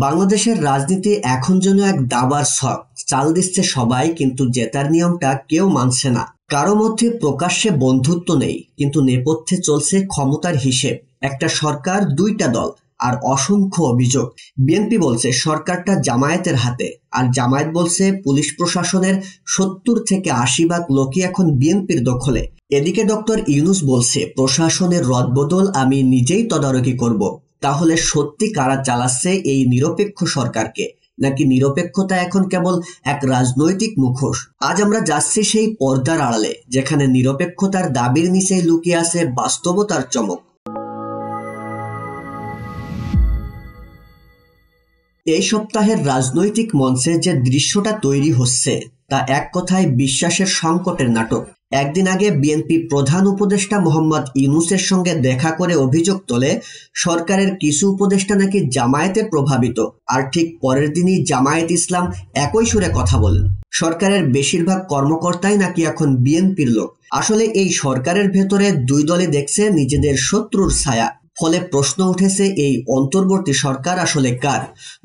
বাংলাদেশের রাজনীতি এখন যেন এক দাবার ছক। চাল দিচ্ছে সবাই, কিন্তু জেতার নিয়মটা কেউ মানছে না। কারো মধ্যে প্রকাশ্যে বন্ধুত্ব নেই, কিন্তু নেপথ্যে চলছে ক্ষমতার হিসেব। একটা সরকার, দুইটা দল, আর অসংখ্য অভিযোগ। বিএনপি বলছে সরকারটা জামায়াতের হাতে, আর জামায়াত বলছে পুলিশ প্রশাসনের 70 থেকে 80 ভাগ লোকই এখন বিএনপির দখলে। এদিকে ডক্টর ইউনূস বলছে প্রশাসনের রদবদল আমি নিজেই তদারকি করব। তাহলে সত্যি কারা চালাচ্ছে এই নিরপেক্ষ সরকারকে, নাকি নিরপেক্ষতা এখন কেবল এক রাজনৈতিক মুখোশ? আজ আমরা যাচ্ছি সেই পর্দার আড়ালে, যেখানে নিরপেক্ষতার দাবির নিচেই লুকিয়ে আছে বাস্তবতার চমক। এই সপ্তাহের রাজনৈতিক মঞ্চে যে দৃশ্যটা তৈরি হচ্ছে তা এক কথায় বিশ্বাসের সংকটের নাটক। একদিন আগে বিএনপি প্রধান উপদেষ্টা মোহাম্মদ ইউনূসের সঙ্গে দেখা করে অভিযোগ তোলে সরকারের কিছু উপদেষ্টা নাকি জামায়াতে প্রভাবিত, আর ঠিক পরের দিনই জামায়াত ইসলাম একই সুরে কথা বলেন সরকারের বেশিরভাগ কর্মকর্তাই নাকি এখন বিএনপির লোক। আসলে এই সরকারের ভেতরে দুই দলই দেখছে নিজেদের শত্রুর ছায়া। ফলে প্রশ্ন উঠেছে, এই অন্তর্বর্তী সরকার আসলে কার,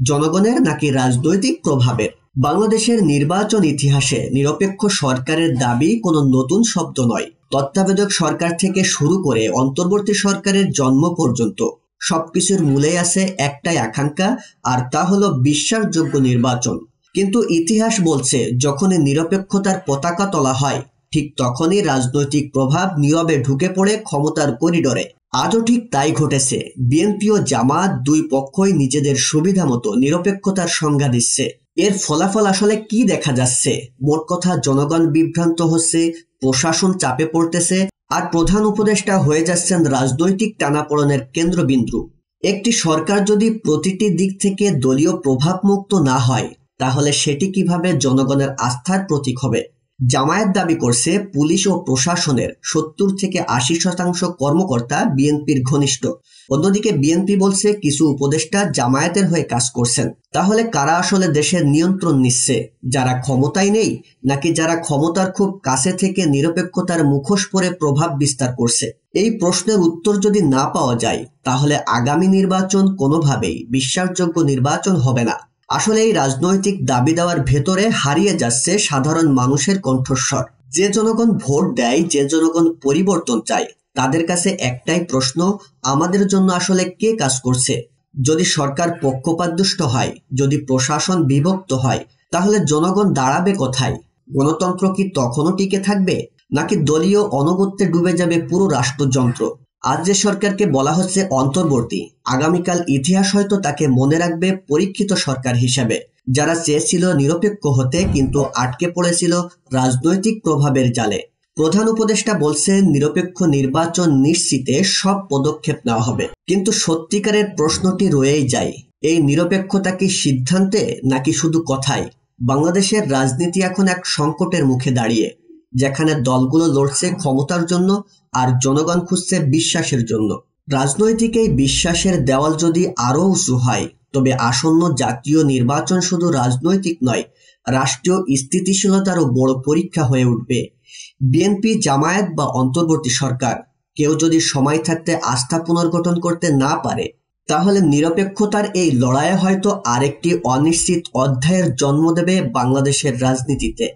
জনগণের নাকি রাজনৈতিক প্রভাবের? বাংলাদেশের নির্বাচন ইতিহাসে নিরপেক্ষ সরকারের দাবি কোনো নতুন শব্দ নয়। তত্ত্বাবধায়ক সরকার থেকে শুরু করে অন্তর্বর্তী সরকারের জন্ম পর্যন্ত সবকিছুর মূলেই আছে একটাই আকাঙ্ক্ষা, আর তা হলো বিশ্বাসযোগ্য নির্বাচন। কিন্তু ইতিহাস বলছে যখনই নিরপেক্ষতার পতাকা তোলা হয়, ঠিক তখনই রাজনৈতিক প্রভাব নীরবে ঢুকে পড়ে ক্ষমতার করিডোরে। আজও ঠিক তাই ঘটেছে। বিএনপি ও জামায়াত দুই পক্ষই নিজেদের সুবিধা মতো নিরপেক্ষতার সংজ্ঞা দিচ্ছে। এর ফলাফল আসলে কি দেখা যাচ্ছে? মোট কথা, জনগণ বিভ্রান্ত হচ্ছে, প্রশাসন চাপে পড়তেছে, আর প্রধান উপদেষ্টা হয়ে যাচ্ছেন রাজনৈতিক টানাপোড়েনের কেন্দ্রবিন্দু। একটি সরকার যদি প্রতিটি দিক থেকে দলীয় প্রভাব মুক্ত না হয়, তাহলে সেটি কিভাবে জনগণের আস্থার প্রতীক হবে? জামায়াত দাবি করছে পুলিশ ও প্রশাসনের 70 থেকে 80% কর্মকর্তা বিএনপির ঘনিষ্ঠ। অন্যদিকে বিএনপি বলছে কিছু উপদেষ্টা জামায়াতের হয়ে কাজ করছেন। তাহলে কারা আসলে দেশের নিয়ন্ত্রণ নিচ্ছে? যারা ক্ষমতায় নেই, নাকি যারা ক্ষমতার খুব কাছে থেকে নিরপেক্ষতার মুখোশ পরে প্রভাব বিস্তার করছে? এই প্রশ্নের উত্তর যদি না পাওয়া যায়, তাহলে আগামী নির্বাচন কোনোভাবেই বিশ্বাসযোগ্য নির্বাচন হবে না। আসলে এই রাজনৈতিক দাবি দেওয়ার ভেতরে হারিয়ে যাচ্ছে সাধারণ মানুষের কণ্ঠস্বর। যে জনগণ ভোট দেয়, যে জনগণ পরিবর্তন চায়, তাদের কাছে একটাই প্রশ্ন, আমাদের জন্য আসলে কে কাজ করছে? যদি সরকার পক্ষপাতদুষ্ট হয়, যদি প্রশাসন বিভক্ত হয়, তাহলে জনগণ দাঁড়াবে কোথায়? গণতন্ত্র কি তখনও টিকে থাকবে, নাকি দলীয় অনগত্যে ডুবে যাবে পুরো রাষ্ট্রযন্ত্র? আজ যে সরকারকে বলা হচ্ছে অন্তর্বর্তী, আগামীকাল ইতিহাস হয়তো তাকে মনে রাখবে পরীক্ষিত সরকার হিসেবে, যারা চেয়েছিল নিরপেক্ষ হতে কিন্তু আটকে পড়েছিল রাজনৈতিক প্রভাবের জালে। প্রধান উপদেষ্টা বলছেন নিরপেক্ষ নির্বাচন নিশ্চিতে সব পদক্ষেপ নেওয়া হবে, কিন্তু সত্যিকারের প্রশ্নটি রয়েই যায়, এই নিরপেক্ষতা কি সিদ্ধান্তে নাকি শুধু কথায়? বাংলাদেশের রাজনীতি এখন এক সংকটের মুখে দাঁড়িয়ে, যেখানে দলগুলো লড়ছে ক্ষমতার জন্য আর জনগণ খুঁজছে বিশ্বাসের জন্য। রাজনৈতিক এই বিশ্বাসের দেওয়াল যদি আরো উঁচু হয়, তবে আসন্ন জাতীয় নির্বাচন শুধু রাজনৈতিক নয়, রাষ্ট্রীয় স্থিতিশীলতারও বড় পরীক্ষা হয়ে উঠবে। বিএনপি, জামায়াত বা অন্তর্বর্তী সরকার কেউ যদি সময় থাকতে আস্থা পুনর্গঠন করতে না পারে, তাহলে নিরপেক্ষতার এই লড়াইয়ে হয়তো আরেকটি অনিশ্চিত অধ্যায়ের জন্ম দেবে বাংলাদেশের রাজনীতিতে।